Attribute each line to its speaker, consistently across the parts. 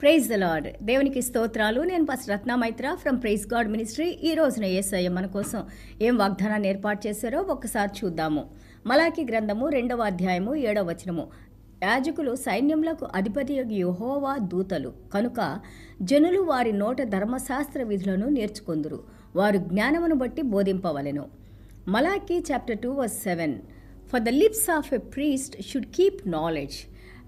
Speaker 1: Praise the lord. దేవునికి స్తోత్రాలు. నేను pastor Ratna Maitra from praise God ministry. ఈ రోజున యేసయ్య మన కోసం ఏం వాగ్దానాన్ని ఏర్పాటు చేశారో ఒక్కసారి చూద్దాము. మలాకి గ్రంథము 2వ అధ్యాయము 7వ వచనము. యాజకులు సైన్యములకు అధిపతి యెహోవా దూతలు కనుక జనులు వారి నోట ధర్మశాస్త్ర విధులను నేర్చుకొందురు, వారు జ్ఞానమును బట్టి బోధింపవలెను. మలాకి chapter 2 verse 7. For the lips of a priest should keep knowledge,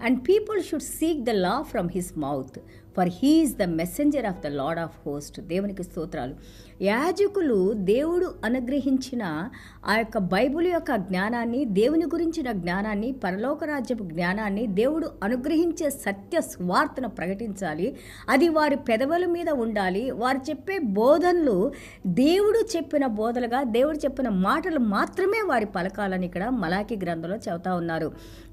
Speaker 1: and people should seek the law from his mouth, for he is the messenger of the Lord of hosts. దేవునికి స్తోత్రాలు. యాజకులు దేవుడు అనుగ్రహించిన ఆ యొక్క బైబిల్ యొక్క జ్ఞానాన్ని, దేవుని గురించిన జ్ఞానాన్ని, పరలోక రాజ్యపు జ్ఞానాన్ని, దేవుడు అనుగ్రహించే సత్య స్వార్థను ప్రకటించాలి. అది వారి పెదవుల మీద ఉండాలి. వారు చెప్పే బోధనలు దేవుడు చెప్పిన బోధలుగా, దేవుడు చెప్పిన మాటలు మాత్రమే వారి పలకాలని ఇక్కడ మలాకి గ్రంథంలో చెబుతా ఉన్నారు.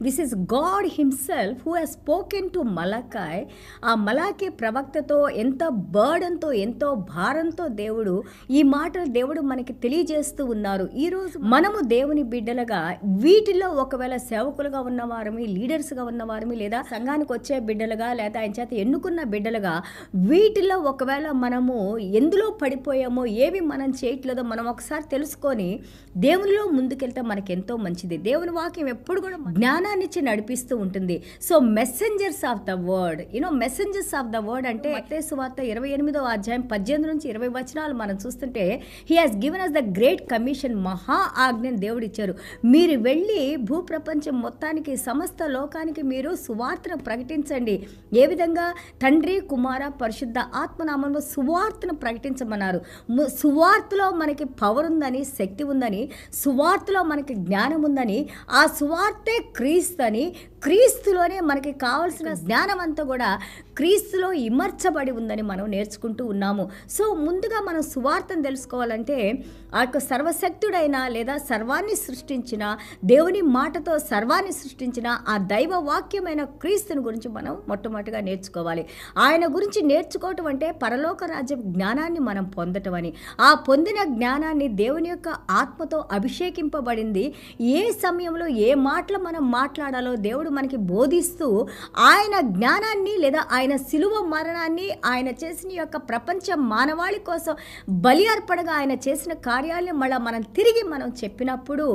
Speaker 1: This is God himself who has spoken to Malachi. ఆ మలాకి ప్రవక్తతో ఎంత బర్డన్తో, ఎంతో భారంతో దేవుడు ఈ మాటలు దేవుడు మనకి తెలియజేస్తూ ఉన్నారు. ఈరోజు మనము దేవుని బిడ్డలుగా వీటిలో ఒకవేళ సేవకులుగా ఉన్నవారమి, లీడర్స్గా ఉన్నవారమి, లేదా సంఘానికి వచ్చే బిడ్డలుగా, లేదా ఆయన చేత ఎన్నుకున్న బిడ్డలుగా వీటిలో ఒకవేళ మనము ఎందులో పడిపోయామో, ఏవి మనం చేయట్లేదో మనం ఒకసారి తెలుసుకొని దేవునిలో ముందుకెళ్తే మనకి ఎంతో మంచిది. దేవుని వాక్యం ఎప్పుడు కూడా జ్ఞానాన్నిచ్చి నడిపిస్తూ ఉంటుంది. So messengers of the word, messengers of the word అంటే మత్తయి సువార్త 28వ అధ్యాయం 18 నుంచి 20 వచనాలు మనం చూస్తుంటే he has given us the great commission. మహా ఆజ్ఞను దేవుడు ఇచ్చారు. మీరు వెళ్ళి భూప్రపంచం మొత్తానికి, సమస్త లోకానికి మీరు సువార్తను ప్రకటించండి. ఏ విధంగా? తండ్రి, కుమార, పరిశుద్ధ ఆత్మనామంలో సువార్తను ప్రకటించమన్నారు. సువార్తలో మనకి పవర్ ఉందని, శక్తి ఉందని, సువార్తలో మనకి జ్ఞానం ఉందని, ఆ సువార్తే క్రీస్తు అని, క్రీస్తులోనే మనకి కావాల్సిన జ్ఞానం అంతా కూడా క్రీస్తులో ఇమర్చబడి ఉందని మనం నేర్చుకుంటూ ఉన్నాము. సో ముందుగా మనం సువార్తను తెలుసుకోవాలంటే ఆ యొక్క సర్వశక్తుడైన, లేదా సర్వాన్ని సృష్టించిన, దేవుని మాటతో సర్వాన్ని సృష్టించిన ఆ దైవ వాక్యమైన క్రీస్తుని గురించి మనం మొట్టమొదటిగా నేర్చుకోవాలి. ఆయన గురించి నేర్చుకోవటం అంటే పరలోక రాజ్య జ్ఞానాన్ని మనం పొందటం అని. ఆ పొందిన జ్ఞానాన్ని దేవుని యొక్క ఆత్మతో అభిషేకింపబడింది. ఏ సమయంలో ఏ మాటలు మనం మాట్లాడాలో దేవుడు మనకి బోధిస్తూ ఆయన జ్ఞానాన్ని, లేదా ఆయన శిలువ మరణాన్ని, ఆయన చేసిన యొక్క ప్రపంచ మానవాళి కోసం బలి అర్పణగా ఆయన చేసిన కార్యాలను మళ్ళీ మనం తిరిగి మనం చెప్పినప్పుడు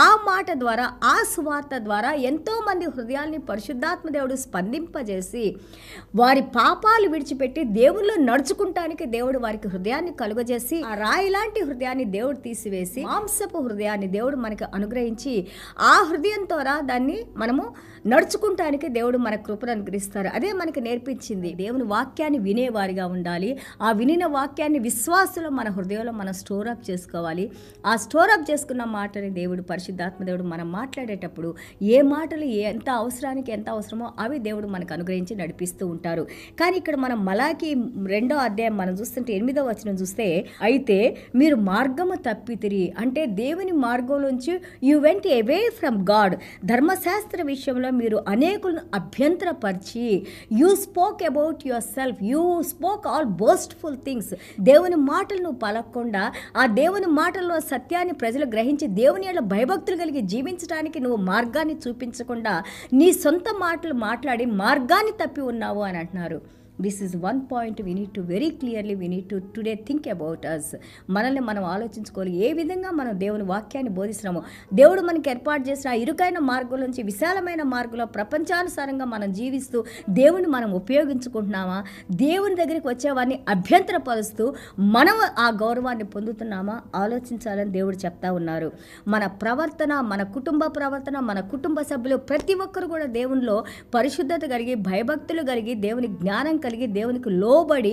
Speaker 1: ఆ మాట ద్వారా, ఆ సువార్త ద్వారా ఎంతోమంది హృదయాల్ని పరిశుద్ధాత్మ దేవుడు స్పందింపజేసి వారి పాపాలు విడిచిపెట్టి దేవుళ్ళు నడుచుకుంటానికి దేవుడు వారికి హృదయాన్ని కలుగజేసి, ఆ రాయి లాంటి హృదయాన్ని దేవుడు తీసివేసి మాంసపు హృదయాన్ని దేవుడు మనకి అనుగ్రహించి ఆ హృదయం ద్వారా దాన్ని మనము నడుచుకుంటానికి దేవుడు మన కృపను అనుగ్రహిస్తారు. అదే మనకి నేర్పించింది. దేవుని వాక్యాన్ని వినేవారిగా ఉండాలి. ఆ వినిన వాక్యాన్ని విశ్వాసంలో మన హృదయంలో మనం స్టోర్ అప్ చేసుకోవాలి. ఆ స్టోర్ అప్ చేసుకున్న మాటని దేవుడు, పరిశుద్ధాత్మ దేవుడు మనం మాట్లాడేటప్పుడు ఏ మాటలు ఎంత అవసరానికి ఎంత అవసరమో అవి దేవుడు మనకు అనుగ్రహించి నడిపిస్తూ ఉంటారు. కానీ ఇక్కడ మనం మలాకి 2వ అధ్యాయం మనం చూస్తుంటే 8వ వచనం చూస్తే, అయితే మీరు మార్గము తప్పితిరి అంటే దేవుని మార్గంలోంచి you went away from God. ధర్మశాస్త్ర విషయంలో మీరు అనేకులను అభ్యంతరపరిచి, you spoke about yourself, you spoke all boastful things. దేవుని మాటలను పలకకుండా, ఆ దేవుని మాటల్లో సత్యాన్ని ప్రజలు గ్రహించి దేవుని యొక్క భయభక్తులు కలిగి జీవించడానికి నువ్వు మార్గాన్ని చూపించకుండా నీ సొంత మాటలు మాట్లాడి మార్గాన్ని తప్పి ఉన్నావు అని అంటున్నారు. This is one point we need to very clearly we need to today think about us. మనల్ని మనం ఆలోచించుకోవాలి. ఏ విధంగా మనం దేవుని వాక్యాన్ని బోధిస్తున్నామో, దేవుడు మనకి ఏర్పాటు చేసిన ఇరుకైన మార్గం నుంచి విశాలమైన మార్గంలో ప్రపంచానుసారంగా మనం జీవిస్తూ దేవుని మనం ఉపయోగించుకుంటున్నామా? దేవుని దగ్గరికి వచ్చేవారిని అభ్యంతరపరుస్తూ మనం ఆ గౌరవాన్ని పొందుతున్నామా? ఆలోచించాలని దేవుడు చెప్తా ఉన్నారు. మన ప్రవర్తన, మన కుటుంబ ప్రవర్తన, మన కుటుంబ సభ్యులు ప్రతి ఒక్కరు కూడా దేవునిలో పరిశుద్ధత కలిగి, భయభక్తులు కలిగి, దేవుని జ్ఞానం కలిగి, దేవునికి లోబడి,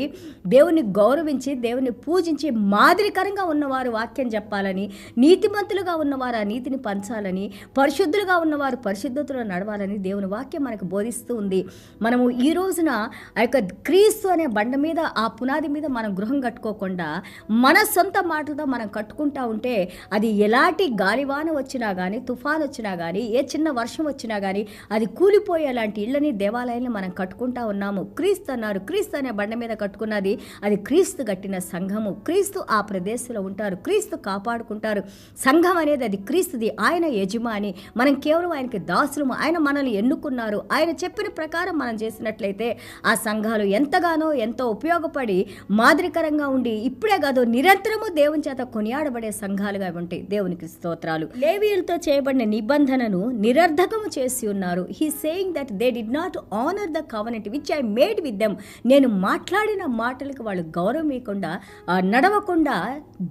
Speaker 1: దేవుని గౌరవించి, దేవుని పూజించి మాదిరికరంగా ఉన్నవారు వాక్యం చెప్పాలని, నీతిమంతులుగా ఉన్నవారు ఆ నీతిని పంచాలని, పరిశుద్ధులుగా ఉన్నవారు పరిశుద్ధతలో నడవాలని దేవుని వాక్యం మనకు బోధిస్తూ ఉంది. మనము ఈ రోజున ఆ యొక్క క్రీస్తు అనే బండ మీద, ఆ పునాది మీద మనం గృహం కట్టుకోకుండా మన సొంత మాటలతో మనం కట్టుకుంటా ఉంటే అది ఎలాంటి గాలివాన వచ్చినా కానీ, తుఫాన్ వచ్చినా కానీ, ఏ చిన్న వర్షం వచ్చినా కానీ అది కూలిపోయేలాంటి ఇళ్ళని, దేవాలయాన్ని మనం కట్టుకుంటా ఉన్నాము. క్రీస్తు అన్నారు. క్రీస్తు అనే బండ మీద కట్టుకున్నది అది క్రీస్తు కట్టిన సంఘము. క్రీస్తు ఆ ప్రదేశంలో ఉంటారు, క్రీస్తు కాపాడుకుంటారు. సంఘం అనేది అది క్రీస్తుది, ఆయన యజమాని, మనం కేవలం ఆయనకి దాసులము. ఆయన మనల్ని ఎన్నుకున్నారు. ఆయన చెప్పిన ప్రకారం మనం చేసినట్లయితే ఆ సంఘాలు ఎంతో ఉపయోగపడి మాదిరికరంగా ఉండి ఇప్పుడే కాదు నిరంతరము దేవుని చేత కొనియాడబడే సంఘాలుగా ఉంటాయి. దేవునికి స్తోత్రాలు. లేవీయులతో చేయబడిన నిబంధనను నిరర్ధకము చేసి ఉన్నారు. He saying that they did not honour the covenant which I made with them. నేను మాట్లాడిన మాటలకు వాళ్ళు గౌరవం ఇవ్వకుండా నడవకుండా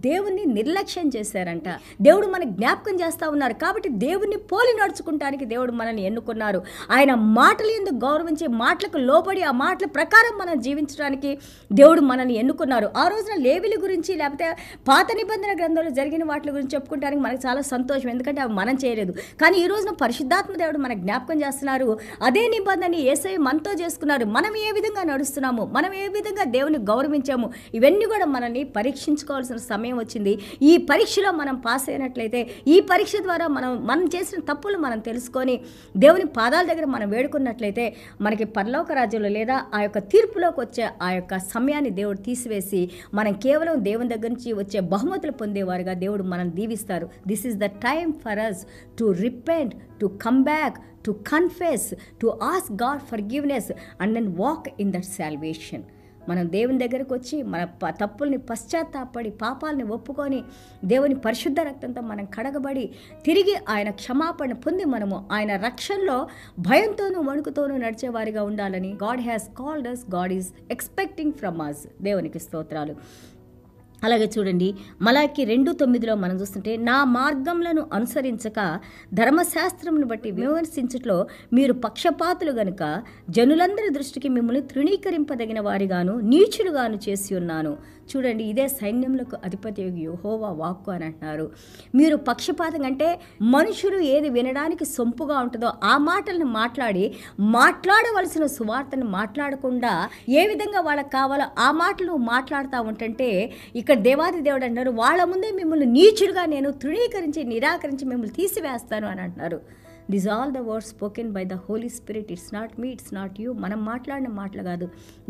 Speaker 1: దేవుణ్ణి నిర్లక్ష్యం చేశారంట. దేవుడు మనకు జ్ఞాపకం చేస్తూ ఉన్నారు. కాబట్టి దేవుణ్ణి పోలి నడుచుకుంటానికి దేవుడు మనల్ని ఎన్నుకున్నారు. ఆయన మాటలు ఎందుకు గౌరవించి మాటలకు లోబడి ఆ మాటల ప్రకారం మనం జీవించడానికి దేవుడు మనల్ని ఎన్నుకున్నారు. ఆ రోజున లేవీల గురించి లేకపోతే పాత నిబంధన గ్రంథంలో జరిగిన వాటి గురించి చెప్పుకుంటానికి మనకు చాలా సంతోషం, ఎందుకంటే అవి మనం చేయలేదు. కానీ ఈ రోజున పరిశుద్ధాత్మ దేవుడు మనకు జ్ఞాపకం చేస్తున్నారు. అదే నిబంధన యేసయ్య మనతో చేసుకున్నారు. మనం ఏ విధంగా నడుస్తున్నాము, మనం ఏ విధంగా దేవుని గౌరవించాము, ఇవన్నీ కూడా మనల్ని పరీక్షించుకోవాల్సిన సమయం వచ్చింది. ఈ పరీక్షలో మనం పాస్ అయినట్లయితే, ఈ పరీక్ష ద్వారా మనం చేసిన తప్పులు మనం తెలుసుకొని దేవుని పాదాల దగ్గర మనం వేడుకున్నట్లయితే మనకి పరలోక రాజ్యంలో లేదా ఆ యొక్క తీర్పులోకి వచ్చే ఆ యొక్క సమయాన్ని దేవుడు తీసివేసి మనం కేవలం దేవుని దగ్గర నుంచి వచ్చే బహుమతులు పొందేవారుగా దేవుడు మనం దీవిస్తారు. This is the time for us to repent, to come back, to confess, to ask God forgiveness and then walk in that salvation. మనం దేవుని దగ్గరకు వచ్చి మన తప్పుల్ని పశ్చాత్తాపడి పాపాలని ఒప్పుకొని దేవుని పరిశుద్ధ రక్తంతో మనం కడగబడి తిరిగి ఆయన క్షమాపణ పొంది మనము ఆయన రక్షణలో భయంతోనూ వణుకుతోనూ నడిచేవారిగా ఉండాలని God has called us, God is expecting from us. దేవునికి స్తోత్రాలు. అలాగే చూడండి, మలాకి 2:9 మనం చూస్తుంటే, నా మార్గంలను అనుసరించక ధర్మశాస్త్రమును బట్టి విమర్శించట్లో మీరు పక్షపాతులు గనుక జనులందరి దృష్టికి మిమ్మల్ని తృణీకరింపదగిన వారిగాను నీచులుగాను చేసి ఉన్నాను. చూడండి, ఇదే సైన్యములకు అధిపతి యెహోవా వాక్కు అని అంటున్నారు. మీరు పక్షపాతం అంటే మనుషులు ఏది వినడానికి సొంపుగా ఉంటుందో ఆ మాటలను మాట్లాడవలసిన సువార్తను మాట్లాడకుండా ఏ విధంగా వాళ్ళకి కావాలో ఆ మాటలు మాట్లాడుతూ ఉంటుంటే ఇక్కడ దేవాది దేవుడు అంటారు, వాళ్ళ ముందే మిమ్మల్ని నీచులుగా నేను తృణీకరించి నిరాకరించి మిమ్మల్ని తీసివేస్తాను అని అంటున్నారు. This all the words spoken by the Holy Spirit. It's not me, it's not you. మనం మాట్లాడిన మాటలు కాదు,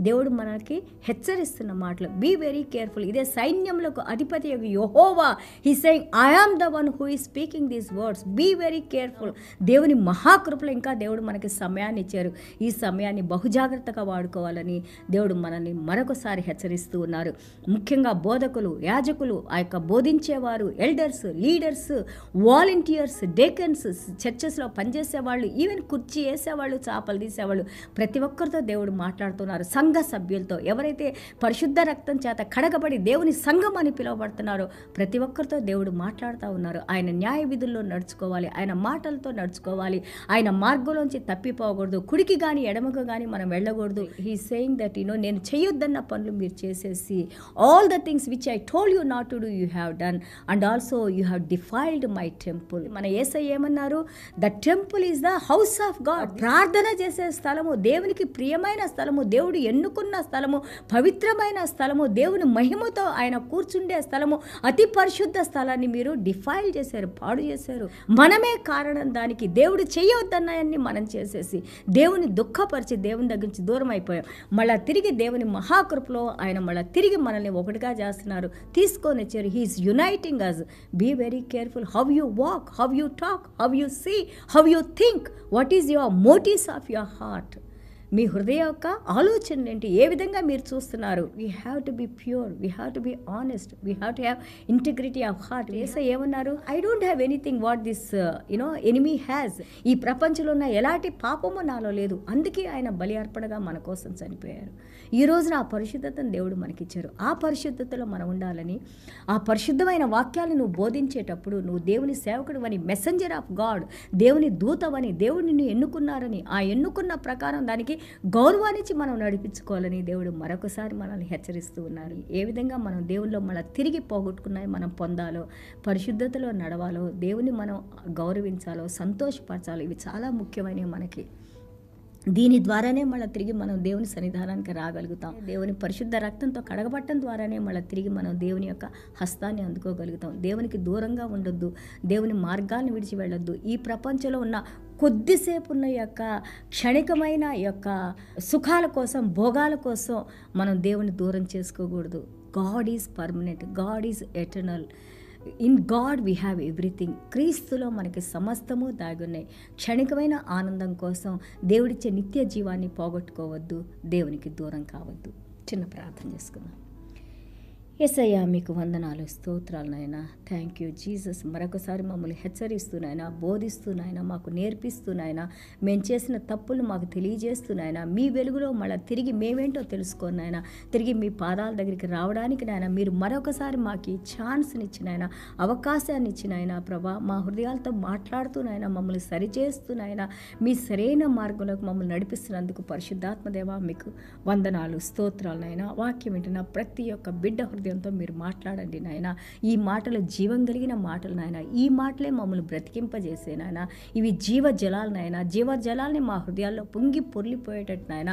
Speaker 1: దేవుడు మనకి హెచ్చరిస్తున్న మాటలు. Be very careful. ఇదే సైన్యములకు అధిపతి యెహోవా he saying I am the one who is speaking these words. Be very careful. దేవుని మహాకృపలో ఇంకా దేవుడు మనకి సమయాన్ని ఇచ్చారు. ఈ సమయాన్ని బహుజాగ్రత్తగా వాడుకోవాలని దేవుడు మనల్ని మరొకసారి హెచ్చరిస్తూ ఉన్నారు. ముఖ్యంగా బోధకులు, యాజకులు, ఆ యొక్క బోధించేవారు, ఎల్డర్స్, లీడర్స్, వాలంటీర్స్, డేకన్స్, చర్చెస్లో పనిచేసేవాళ్ళు, ఈవెన్ కుర్చీ వేసేవాళ్ళు, చేపలు తీసేవాళ్ళు, ప్రతి ఒక్కరితో దేవుడు మాట్లాడుతున్నారు. సంఘ సభ్యులతో, ఎవరైతే పరిశుద్ధ రక్తం చేత కడగబడి దేవుని సంఘం అని పిలువబడుతున్నారో ప్రతి ఒక్కరితో దేవుడు మాట్లాడుతూ ఉన్నారు. ఆయన న్యాయ విధుల్లో నడుచుకోవాలి, ఆయన మాటలతో నడుచుకోవాలి, ఆయన మార్గంలోంచి తప్పిపోకూడదు, కుడికి కానీ ఎడమకు కానీ మనం వెళ్ళకూడదు. హీ సేయింగ్ దట్ నేను చేయొద్దన్న పనులు మీరు చేసేసి all the things which I told you not to do you have done and also you have defiled my temple. మన యేసయ్య ఏమన్నారు? The temple is the house of God. ప్రార్థన చేసే స్థలము, దేవునికి ప్రియమైన స్థలము, దేవుడు ఎన్నుకున్న స్థలము, పవిత్రమైన స్థలము, దేవుని మహిమతో ఆయన కూర్చుండే స్థలము, అతి పరిశుద్ధ స్థలాన్ని మీరు డిఫైల్ చేశారు, పాడు చేశారు. మనమే కారణం దానికి. దేవుడు చేయవద్దన్నాయన్ని మనం చేసేసి దేవుని దుఃఖపరిచి దేవుని దగ్గర నుంచి దూరం అయిపోయాం. మళ్ళీ తిరిగి దేవుని మహాకృపలో ఆయన మళ్ళీ తిరిగి మనల్ని ఒకటిగా చేస్తున్నారు, తీసుకొని వచ్చారు. He is uniting us. Be very careful how you walk, how you talk, how you see, how you think, what is your motives of your heart. మీ హృదయ యొక్క ఆలోచన ఏంటి, ఏ విధంగా మీరు చూస్తున్నారు? We have to be pure, we have to be honest, we have to have integrity of heart. యేసయ్య ఏమన్నారు? I don't have anything what this enemy has. ఈ ప్రపంచంలో ఉన్న ఎలాంటి పాపము నాలో లేదు, అందుకే ఆయన బలి అర్పణగా మన కోసం చనిపోయారు. ఈ రోజున ఆ పరిశుద్ధతను దేవుడు మనకిచ్చారు. ఆ పరిశుద్ధతలో మనం ఉండాలని, ఆ పరిశుద్ధమైన వాక్యాలను నువ్వు బోధించేటప్పుడు నువ్వు దేవుని సేవకుడు అని, మెసెంజర్ ఆఫ్ గాడ్, దేవుని దూతవని, దేవుడు నిన్ను ఎన్నుకున్నారని, ఆ ఎన్నుకున్న ప్రకారం దానికి గౌరవాన్నిచ్చి మనం నడిపించుకోవాలని దేవుడు మరొకసారి మనల్ని హెచ్చరిస్తూ ఉన్నారు. ఏ విధంగా మనం దేవునిలో మళ్ళీ తిరిగి పోగొట్టుకున్నాయి మనం పొందాలో, పరిశుద్ధతలో నడవాలో, దేవుని మనం గౌరవించాలో, సంతోషపరచాలో, ఇవి చాలా ముఖ్యమైనవి మనకి. దీని ద్వారానే మళ్ళీ తిరిగి మనం దేవుని సన్నిధానానికి రాగలుగుతాం. దేవుని పరిశుద్ధ రక్తంతో కడగబట్టడం ద్వారానే మళ్ళీ తిరిగి మనం దేవుని యొక్క హస్తాన్ని అందుకోగలుగుతాం. దేవునికి దూరంగా ఉండొద్దు, దేవుని మార్గాన్ని విడిచి వెళ్ళొద్దు. ఈ ప్రపంచంలో ఉన్న కొద్దిసేపు ఉన్న యొక్క క్షణికమైన యొక్క సుఖాల కోసం, భోగాల కోసం మనం దేవుని దూరం చేసుకోకూడదు. God is permanent, God is eternal. In God we have everything. క్రీస్తులో మనకి సమస్తము దాగున్నాయి. క్షణికమైన ఆనందం కోసం దేవుడిచ్చే నిత్య జీవాన్ని పోగొట్టుకోవద్దు, దేవునికి దూరం కావద్దు. చిన్న ప్రార్థన చేసుకుందాం. యేసయ్యా, మీకు వందనాలు, స్తోత్రాలు నాయన. Thank you Jesus. మరొకసారి మమ్మల్ని హెచ్చరిస్తున్నాయన, బోధిస్తున్నాయన, మాకు నేర్పిస్తున్నాయన, మేము చేసిన తప్పులు మాకు తెలియజేస్తున్నాయన. మీ వెలుగులో మళ్ళీ తిరిగి మేమేంటో తెలుసుకున్నాయన, తిరిగి మీ పాదాల దగ్గరికి రావడానికి నాయన మీరు మరొకసారి మాకు ఛాన్స్ని ఇచ్చినాయన, అవకాశాన్ని ఇచ్చినాయన ప్రభా. మా హృదయాలతో మాట్లాడుతున్నాయన, మమ్మల్ని సరిచేస్తున్నాయన, మీ సరైన మార్గంలోకి మమ్మల్ని నడిపిస్తున్నందుకు పరిశుద్ధాత్మదేవా మీకు వందనాలు, స్తోత్రాలు నాయన. వాక్యం వింటున్న ప్రతి ఒక్క బిడ్డ హృదయంతో మీరు మాట్లాడండి నాయన. ఈ మాటలు జీవం కలిగిన మాటలు నాయన. ఈ మాటలే మమ్మల్ని బ్రతికింపజేసే నాయన. ఇవి జీవ జలాలు నాయన. జీవ జలాల్ని మా హృదయాల్లో పొంగి పొర్లిపోయేటట్టు నాయన,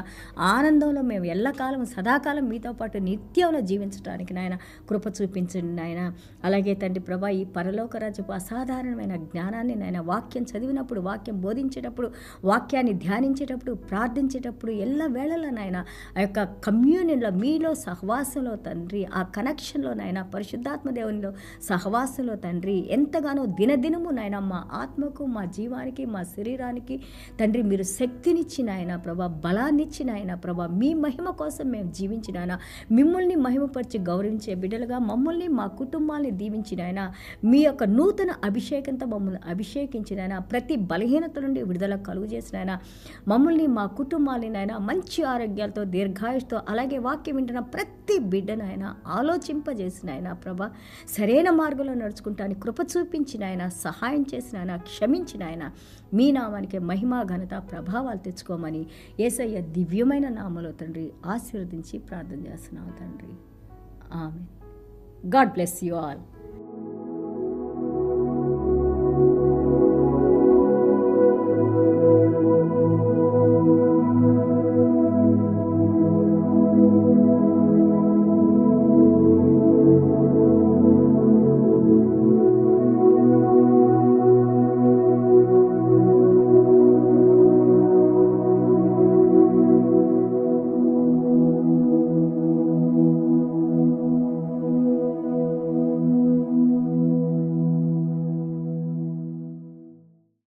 Speaker 1: ఆనందంలో మేము ఎల్లకాలం సదాకాలం మీతో పాటు నిత్యంలో జీవించడానికి నాయన కృప చూపించండి నాయన. అలాగే తండ్రి ప్రభా, ఈ పరలోక రాజ్యపు అసాధారణమైన జ్ఞానాన్ని నాయన, వాక్యం చదివినప్పుడు, వాక్యం బోధించేటప్పుడు, వాక్యాన్ని ధ్యానించేటప్పుడు, ప్రార్థించేటప్పుడు ఎల్ల వేళలో నాయన ఆ యొక్క కమ్యూనియన్లో మీలో సహవాసంలో తండ్రి, ఆ కనెక్షన్లో నాయన, పరిశుద్ధాత్మ దేవునిలో సహవాసంలో తండ్రి ఎంతగానో దినదినము నాయన మా ఆత్మకు, మా జీవానికి, మా శరీరానికి తండ్రి మీరు శక్తినిచ్చిన ఆయన ప్రభా, బలాన్నిచ్చిన ఆయన ప్రభా. మీ మహిమ కోసం మేము జీవించిన ఆయన, మిమ్మల్ని మహిమపరిచి గౌరవించే బిడ్డలుగా మమ్మల్ని, మా కుటుంబాన్ని దీవించిన ఆయన, మీ యొక్క నూతన అభిషేకంతో మమ్మల్ని అభిషేకించిన ఆయన, ప్రతి బలహీనత నుండి విడుదల కలుగు చేసిన ఆయన, మమ్మల్ని, మా కుటుంబాన్ని నాయన మంచి ఆరోగ్యాలతో, దీర్ఘాయుష్తో, అలాగే వాక్యం వింటున్న ప్రతి బిడ్డనైనా ఆలోచింపజేసిన ఆయన ప్రభా, సరైన మార్గంలో నడుచుకుంటానికి కృప చూపించిన ఆయన, సహాయం చేసిన ఆయన, క్షమించిన ఆయన, మీ నామానికి మహిమ, ఘనత, ప్రభావాలు తెచ్చుకోమని యేసయ్య దివ్యమైన నామములో తండ్రి ఆశీర్వదించి ప్రార్థన చేస్తున్నాం తండ్రి. ఆమేన్. God bless you all.